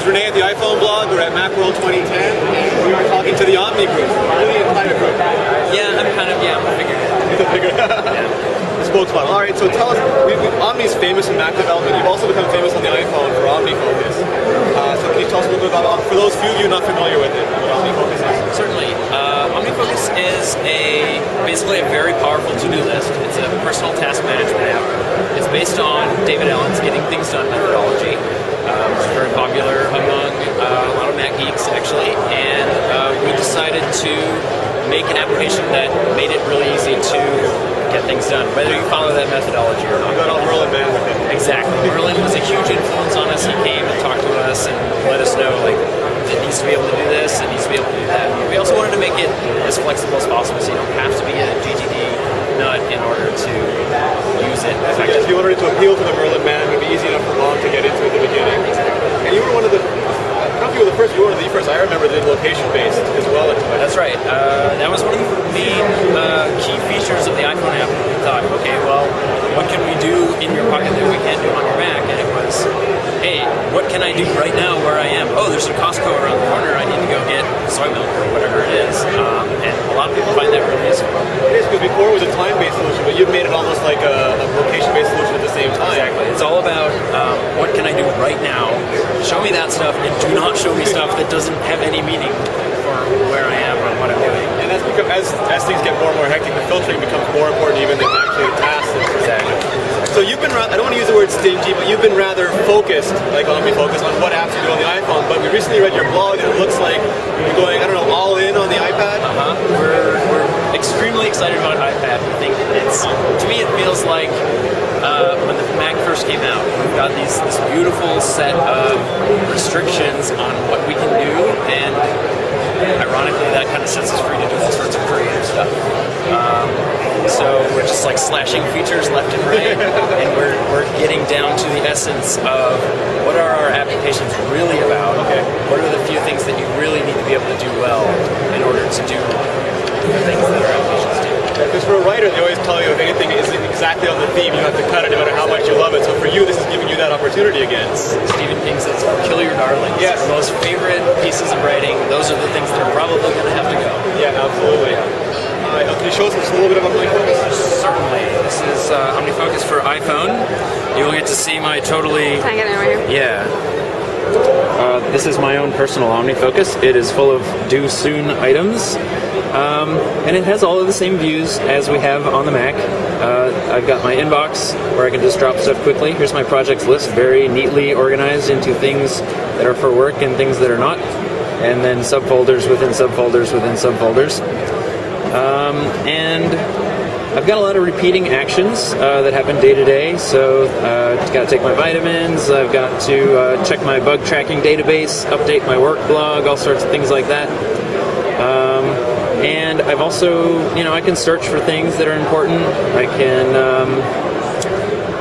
is Renee at the iPhone blog. We're at Macworld 2010, and we are talking to the Omni group, really a private group. Yeah, I'm a figure. He's a figure. The spokesmodel. All right, so tell us, Omni's famous in Mac development. You've also become famous on the iPhone for OmniFocus. So can you tell us a little bit about, for those few of you not familiar with it, what OmniFocus is? Certainly. OmniFocus is basically a very powerful to-do list. It's a personal task management app. It's based on David Allen's Getting Things Done methodology. It's very popular among a lot of Mac geeks, actually, and we decided to make an application that made it really easy to get things done, whether you follow that methodology or not. You got all Merlin man with it. Exactly. Merlin was a huge influence on us. He came and talked to us and let us know, like, it needs to be able to do this, it needs to be able to do that. We also wanted to make it as flexible as possible, so you don't have to be a GTD nut in order to use it effectively. If you wanted to appeal to the Merlin man, it would be easy enough for Mom to get into at the beginning. And you were one of the, I don't know if you were the first, you were one of the first. I remember the location-based as well. That's right. That was one of the main key features of the iPhone app. We thought, okay, well, what can we do in your pocket that we can't do on your Mac? And it was, hey, what can I do right now where I am? Oh, there's a Costco around the corner. I need to go get soy milk or whatever it is. And a lot of people find that really useful. It is, because before it was a time-based solution, but you've made it almost like a location-based solution at the same time. Exactly. It's all about what can I do right now? Show me that stuff, and do not show me stuff that doesn't have any meaning for where I am or what I'm doing. And that's because as things get more and more hectic, the filtering becomes more important even than actually the tasks. Exactly. So you've been, I don't want to use the word stingy, but you've been rather focused, like OmniFocus, on what apps you do on the iPhone. But we recently read your blog, and it looks like you're going, I don't know, all in on the iPad? We're extremely excited about iPad. We think to me, it feels like when the Mac first came out, we've got this beautiful set of restrictions on what we can do, and ironically, that kind of sets us free to do all sorts of creative stuff. So we're just like slashing features left and right, and we're getting down to the essence of what are our applications really about. Okay. What are the few things that you really need to be able to do well in order to do the things that our applications do. Because for a writer, they always tell you if anything isn't exactly on the theme, you have to cut it no matter how much you love it. So for you, this is giving you that opportunity again. Stephen King says, kill your darlings. Yes. Your most favorite pieces of writing, those are the things that are probably going to have to go. Yeah, absolutely. Can you show us just a little bit of OmniFocus? Certainly. This is OmniFocus for iPhone. You'll get to see my totally... Can I get it right here? Yeah. This is my own personal OmniFocus. It is full of do soon items. And it has all of the same views as we have on the Mac. I've got my inbox where I can just drop stuff quickly. Here's my projects list, very neatly organized into things that are for work and things that are not. And then subfolders within subfolders within subfolders. And I've got a lot of repeating actions that happen day to day. So I've got to take my vitamins, I've got to check my bug tracking database, update my work blog, all sorts of things like that. And I've also, I can search for things that are important. I can,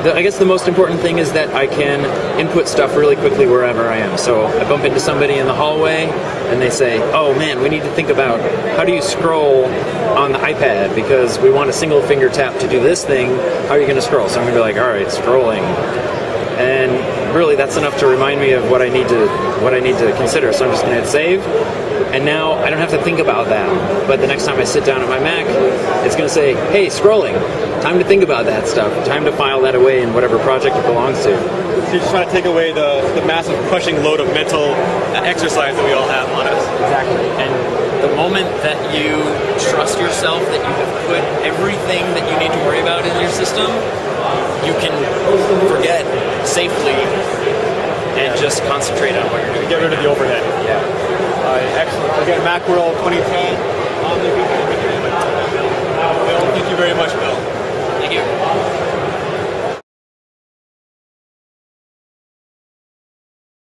I guess the most important thing is that I can input stuff really quickly wherever I am. So I bump into somebody in the hallway and they say, oh man, we need to think about how do you scroll on the iPad because we want a single finger tap to do this thing. How are you going to scroll? So I'm going to be like, all right, scrolling. And really that's enough to remind me of what I need to consider. So I'm just going to hit save. And now I don't have to think about that. But the next time I sit down at my Mac, it's going to say, hey, scrolling. Time to think about that stuff. Time to file that away in whatever project it belongs to. So you're just trying to take away the massive crushing load of mental exercise that we all have on us. Exactly. And the moment that you trust yourself that you have put everything that you need to worry about in your system, you can forget safely and just concentrate on what you're doing. Get rid of the overhead. Yeah. Excellent. Again, Macworld 2010.